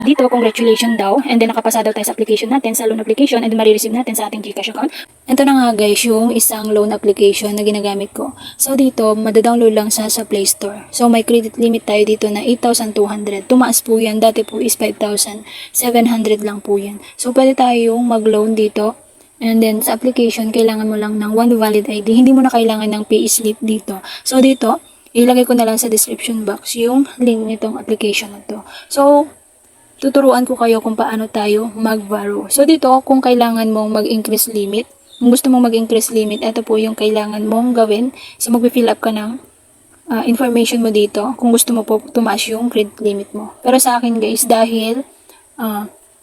Dito, congratulations daw, and then nakapasa daw tayo sa application natin, sa loan application, and then marireceive natin sa ating GCash account. Ito na nga guys, yung isang loan application na ginagamit ko. So dito, madadownload lang sa Play Store. So may credit limit tayo dito na 8,200. Tumaas po yan, dati po is 5,700 lang po yan. So pwede tayong mag-loan dito. And then sa application, kailangan mo lang ng one valid ID. Hindi mo na kailangan ng payslip dito. So dito, ilagay ko na lang sa description box yung link nitong application na to. So, tuturuan ko kayo kung paano tayo mag-borrow. So dito, kung kailangan mong mag-increase limit, kung gusto mong mag-increase limit, ito po yung kailangan mong gawin. So mag-fill up ka ng information mo dito kung gusto mo po tumaas yung credit limit mo. Pero sa akin guys, dahil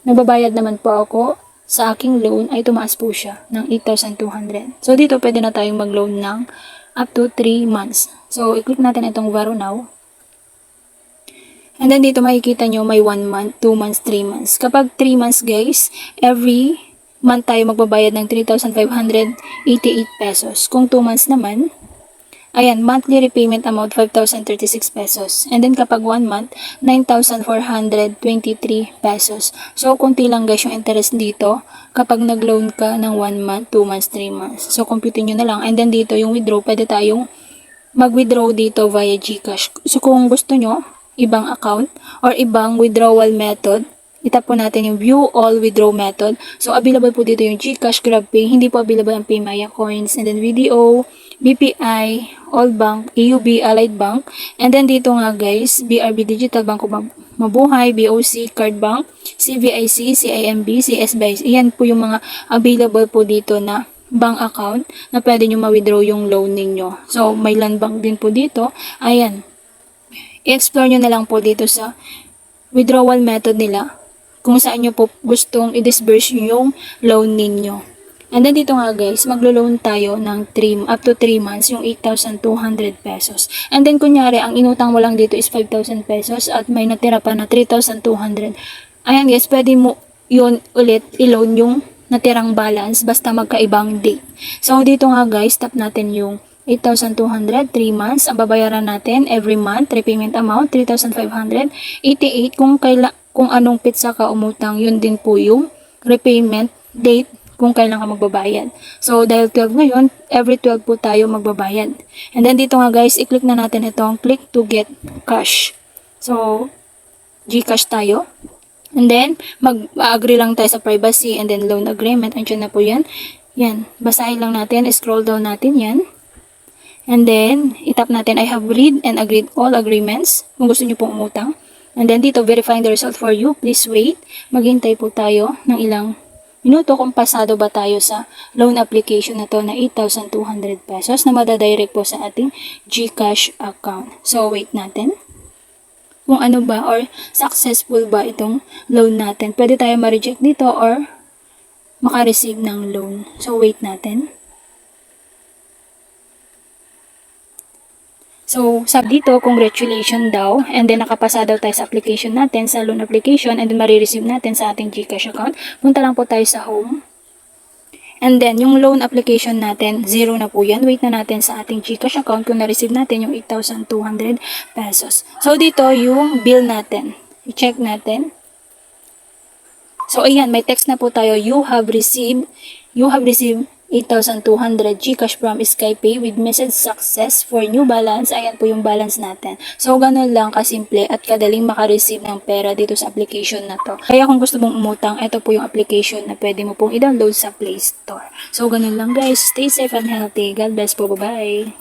nagbabayad naman po ako, sa aking loan ay tumaas po siya ng 8,200. So dito, pwede na tayong mag-loan ng up to 3 months. So i-click natin itong borrow now. And then dito makikita nyo may 1 month, 2 months, 3 months. Kapag 3 months guys, every month tayo magbabayad ng 3,588 pesos. Kung 2 months naman, ayan, monthly repayment amount 5,036 pesos. And then kapag 1 month, 9,423 pesos. So kunti lang guys yung interest dito kapag nag-loan ka ng 1 month, 2 months, 3 months. So compute nyo na lang. And then dito yung withdraw, pwede tayong mag-withdraw dito via GCash. So kung gusto nyo, ibang account or ibang withdrawal method, itap po natin yung view all withdraw method. So available po dito yung GCash, GrabPay, hindi po available ang PayMaya Coins, and then VDO, BPI, All Bank, AUB, Allied Bank, and then dito nga guys, BRB Digital Bank Mabuhay, BOC, Card Bank, CVIC, CIMB, CSBI. Iyan po yung mga available po dito na bank account na pwede nyo ma-withdraw yung loan ninyo. So may land bank din po dito. Ayan, i-explore nyo na lang po dito sa withdrawal method nila kung saan nyo po gustong i-disburse yung loan ninyo. And then dito nga guys, maglo-loan tayo ng up to 3 months yung 8,200 pesos. And then kunyari, ang inutang mo lang dito is 5,000 pesos at may natira pa na 3,200. Ayan guys, pwede mo yun ulit i-loan yung natirang balance basta magkaibang date. So dito nga guys, tap natin yung 8,200, 3 months. Ang babayaran natin every month, repayment amount, 3,588. Kung anong pitsa ka umutang, yun din po yung repayment date kung kailan ka magbabayad. So, dahil 12 ngayon, every 12 po tayo magbabayad. And then dito nga guys, i-click na natin itong click to get cash. So, GCash tayo. And then, mag-agree lang tayo sa privacy and then loan agreement. Andiyan na po yan. Yan, basahin lang natin, scroll down natin yan. And then, itap natin, I have read and agreed all agreements kung gusto nyo pong umutang. And then dito, verifying the result for you. Please wait. Maghintay po tayo ng ilang minuto kung pasado ba tayo sa loan application na to na 8,200 pesos na madadirect po sa ating GCash account. So, wait natin. Kung ano ba or successful ba itong loan natin. Pwede tayo ma-reject dito or maka-receive ng loan. So, wait natin. So, sabi dito, congratulations daw, and then nakapasa daw tayo sa application natin, sa loan application, and then marireceive natin sa ating GCash account. Punta lang po tayo sa home. And then, yung loan application natin, 0 na po yan. Wait na natin sa ating GCash account kung na-receive natin yung 8,200 pesos. So, dito, yung bill natin. I-check natin. So, ayan, may text na po tayo. You have received 8,200 GCash from SkyPay with message success for new balance. Ayan po yung balance natin. So, ganun lang kasimple at kadaling makareceive ng pera dito sa application na to. Kaya kung gusto mong umutang, ito po yung application na pwede mo pong i-download sa Play Store. So, ganun lang guys. Stay safe and healthy. God bless po. Bye-bye.